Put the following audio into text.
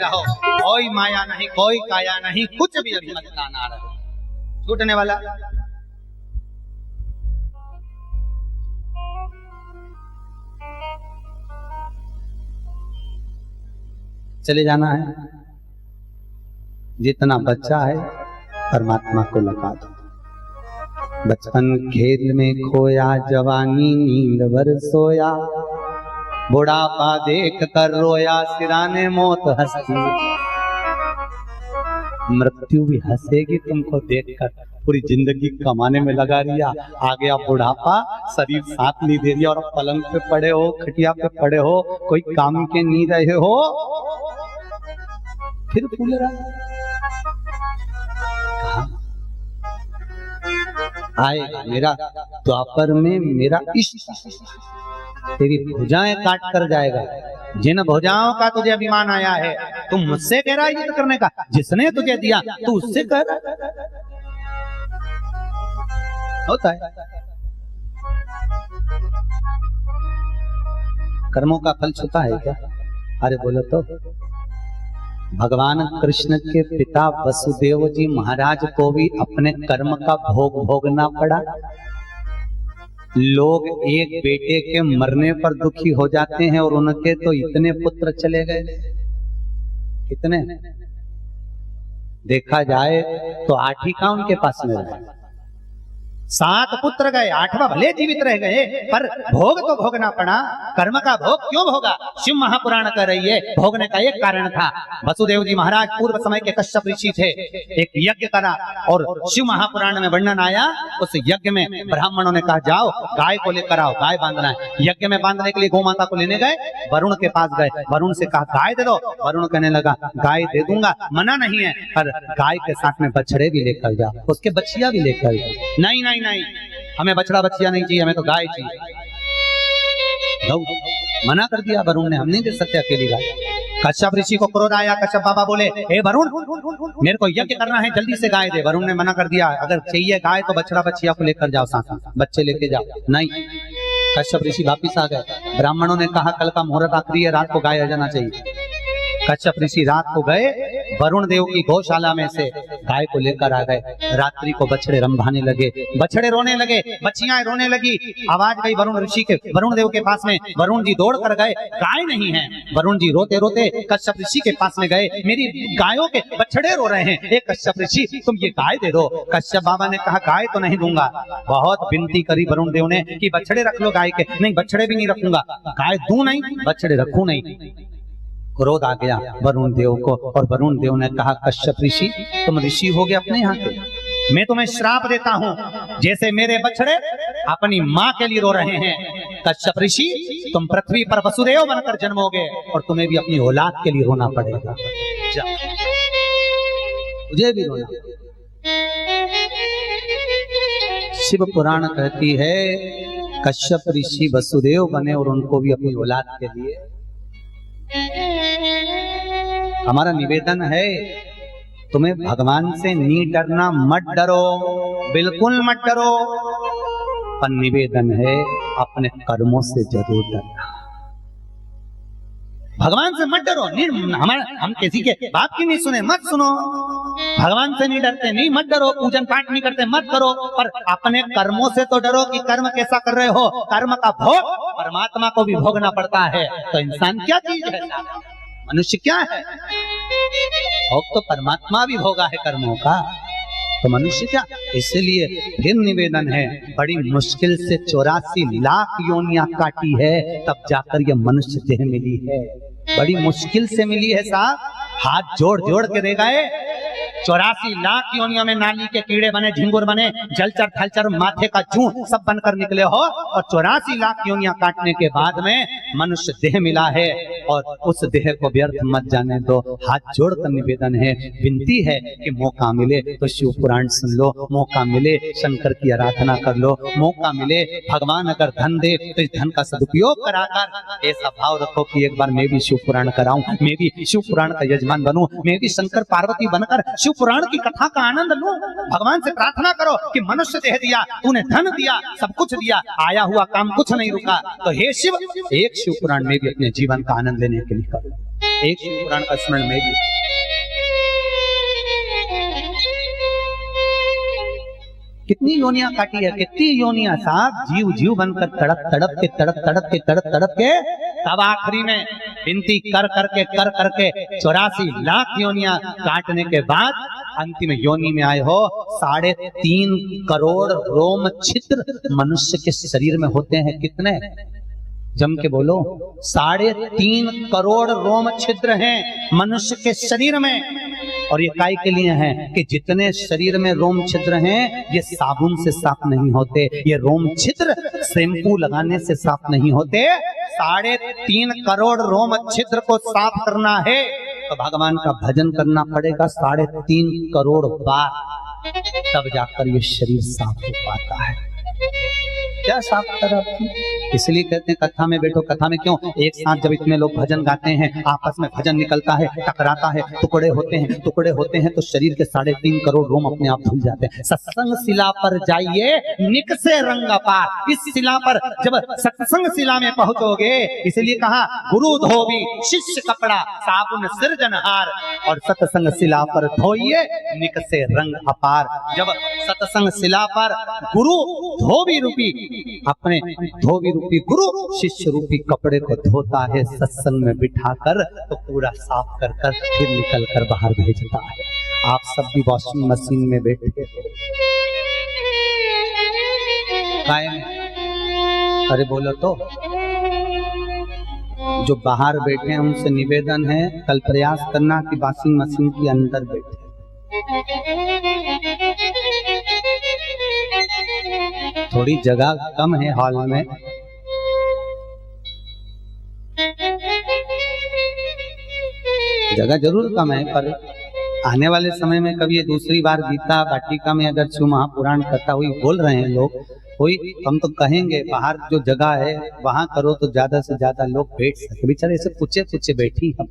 रहो, कोई माया नहीं, कोई काया नहीं, कुछ भी अभिमतता ना रहे। छूटने वाला चले जाना है। जितना बच्चा है परमात्मा को लगा दो। बचपन खेल में खोया, जवानी नींद भर सोया, बुढ़ापा देख कर रोया, सिराने मौत हंसती, मृत्यु भी हंसेगी तुमको देखकर। पूरी जिंदगी कमाने में लगा रिया, आ गया बुढ़ापा, शरीर साथ नहीं दे दिया और पलंग पे पड़े हो, खटिया पे पड़े हो, कोई काम के नहीं रहे हो, फिर भूल रहा आएगा मेरा द्वापर में मेरा इष्ट, तेरी भुजाएं काट कर जाएगा। जिन भुजाओं का तुझे अभिमान आया है, तुम मुझसे कह रहा है युद्ध करने का, जिसने तुझे दिया तू उससे कह रहा है। होता है कर्मों का फल छुपा है क्या? अरे बोलो तो। भगवान कृष्ण के पिता वसुदेव जी महाराज को भी अपने कर्म का भोग भोगना पड़ा। लोग एक बेटे के मरने पर दुखी हो जाते हैं और उनके तो इतने पुत्र चले गए। कितने देखा जाए तो 8 ही का उनके पास में रहे। 7 पुत्र गए, 8वां भले जीवित रह गए, पर भोग तो भोगना पड़ा। कर्म का भोग क्यों भोगा? शिव महापुराण कह रही है, भोगने का एक कारण था। वसुदेव जी महाराज पूर्व समय के कश्यप ऋषि थे, एक यज्ञ करा और शिव महापुराण में वर्णन आया। उस यज्ञ में ब्राह्मणों ने कहा जाओ गाय को लेकर आओ, गाय बांधना है। यज्ञ में बांधने के लिए गौ माता को लेने गए, वरुण के पास गए, वरुण से कहा गाय दे दो। वरुण कहने लगा गाय दे दूंगा, मना नहीं है, पर गाय के साथ में बछड़े भी लेकर जाओ, उसके बछिया भी लेकर जाओ। नहीं नहीं नहीं, हमें बछड़ा बछिया नहीं चाहिए, हमें तो गाय चाहिए। मना कर दिया वरुण ने, हम नहीं दे सकते अकेली गाय। कश्यप ऋषि को क्रोध आया, कश्यप बाबा बोले हे वरुण, मेरे को यज्ञ करना है, जल्दी से गाय दे। वरुण ने मना कर दिया, अगर चाहिए गाय तो बछड़ा बछिया को लेकर जाओ, साथ बच्चे लेके जाओ। नहीं, कश्यप ऋषि वापिस आ गए। ब्राह्मणों ने कहा कल का मुहूर्त आखिरी है, रात को गाय आ जाना चाहिए। कश्यप ऋषि रात को गए, वरुण देव की गौशाला में से गाय को लेकर आ गए। रात्रि को बछड़े रंभाने लगे, बछड़े रोने लगे, बच्चियां रोने लगी। आवाज गई वरुण देव के पास में। वरुण जी दौड़ कर गए, गाय नहीं है। वरुण जी रोते रोते कश्यप ऋषि के पास में गए, मेरी गायों के बछड़े रो रहे हैं, एक कश्यप ऋषि तुम ये गाय दे दो। कश्यप बाबा ने कहा गाय तो नहीं दूंगा। बहुत विनती करी वरुण देव ने कि बछड़े रख लो गाय के। नहीं, बछड़े भी नहीं रखूंगा, गाय दूं नहीं, बछड़े रखूं नहीं। क्रोध आ गया वरुण देव को और वरुण देव ने कहा कश्यप ऋषि तुम ऋषि हो गए अपने यहाँ के, मैं तुम्हें श्राप देता हूँ, जैसे मेरे बछड़े अपनी माँ के लिए रो रहे हैं, कश्यप ऋषि तुम पृथ्वी पर वसुदेव बनकर जन्मोगे और तुम्हें भी अपनी औलाद के लिए रोना पड़ेगा। तुझे भी रोना। शिव पुराण कहती है कश्यप ऋषि वसुदेव बने और उनको भी अपनी औलाद के लिए। हमारा निवेदन है तुम्हें भगवान से नहीं डरना, मत डरो, बिल्कुल मत डरो, पर निवेदन है अपने कर्मों से जरूर डरना। भगवान से मत डरो, हम किसी के बात की नहीं सुने, मत सुनो। भगवान से नहीं डरते, नहीं मत डरो, पूजन पाठ नहीं करते मत करो, पर अपने कर्मों से तो डरो कि कर्म कैसा कर रहे हो। कर्म का भोग परमात्मा को भी भोगना पड़ता है, तो इंसान क्या चीज है, मनुष्य क्या है? भोग तो परमात्मा भी भोगा है कर्मों का, तो मनुष्य क्या? इसलिए फिर निवेदन है, बड़ी मुश्किल से 84 लाख योनियां काटी है, तब जाकर ये मनुष्य देह मिली है। बड़ी मुश्किल से मिली है साहब, हाथ जोड़ जोड़ के दे गए। 84 लाख योनियों में नाली के कीड़े बने, झिंगुर बने, जलचर थलचर माथे का जूं सब बनकर निकले हो, और 84 लाख योनियां काटने के बाद में मनुष्य देह मिला है, और उस देह को व्यर्थ मत जाने दो। हाथ जोड़कर निवेदन है, विनती है कि मौका मिले तो शिव पुराण सुन लो, मौका मिले शंकर की आराधना कर लो, मौका मिले भगवान अगर धन दे तो इस धन का सदुपयोग कराकर ऐसा भाव रखो कि एक बार मैं भी शिव पुराण कराऊं, मैं भी शिव पुराण का यजमान बनूं, मैं भी शंकर पार्वती बनकर शिव पुराण की कथा का आनंद लूं। भगवान से प्रार्थना करो कि मनुष्य देह दिया, तूने धन दिया, सब कुछ दिया, आया हुआ काम कुछ नहीं रुका, तो हे शिव एक शिव पुराण में भी अपने जीवन का आनंद लेने के लिए करो, एक शिव पुराण का स्मरण में भी कितनी योनियां काटी है, कितनी योनियां, साहब जीव जीव बनकर तड़प तड़प के तब आखिरी में विनती कर करके 84 लाख योनियां काटने के बाद अंतिम योनि में आए हो। 3.5 करोड़ रोम छिद्र मनुष्य के शरीर में होते हैं। कितने? जम के बोलो। 3.5 करोड़ रोम छिद्र हैं मनुष्य के शरीर में। और ये काय के लिए है कि जितने शरीर में रोम छिद्र हैं ये साबुन से साफ नहीं होते, ये रोम छिद्र शैम्पू लगाने से साफ नहीं होते। 3.5 करोड़ रोम छिद्र को साफ करना है तो भगवान का भजन करना पड़ेगा 3.5 करोड़ बार, तब जाकर ये शरीर साफ हो पाता है। क्या साफ करा? इसलिए कहते हैं कथा में बैठो। कथा में क्यों? एक साथ जब इतने लोग भजन गाते हैं, आपस में भजन निकलता है, टकराता है, टुकड़े होते हैं तो शरीर के 3.5 करोड़ रोम अपने आप धुल जाते हैं। सत्संग शिला पर जाइए निक से रंग अपार। इस शिला पर जब सत्संग शिला में पहुंचोगे, इसलिए कहा गुरु धोबी शिष्य कपड़ा साबुन सिरजनहार, और सत्संग शिला पर धोइए निक से रंग अपार। जब सत्संग शिला पर गुरु धोबी रूपी अपने धोबी रूपी गुरु शिष्य रूपी कपड़े को धोता है, सत्संग में बिठाकर तो पूरा साफ कर फिर निकल कर बाहर भेजता है। आप सब भी वॉशिंग मशीन में बैठे कायम, अरे बोलो तो। जो बाहर बैठे हैं उनसे निवेदन है कल प्रयास करना कि वॉशिंग मशीन के अंदर बैठे। थोड़ी जगह कम है हॉल में, जगह जरूर कम है, पर आने वाले समय में कभी ये दूसरी बार गीता वाटिका में अगर शिव महापुराण कथा हुई, बोल रहे हैं लोग, कोई हम तो कहेंगे बाहर जो जगह है वहां करो तो ज्यादा से ज्यादा लोग बैठ सके। बेचारे ऐसे पूछे बैठी हैं।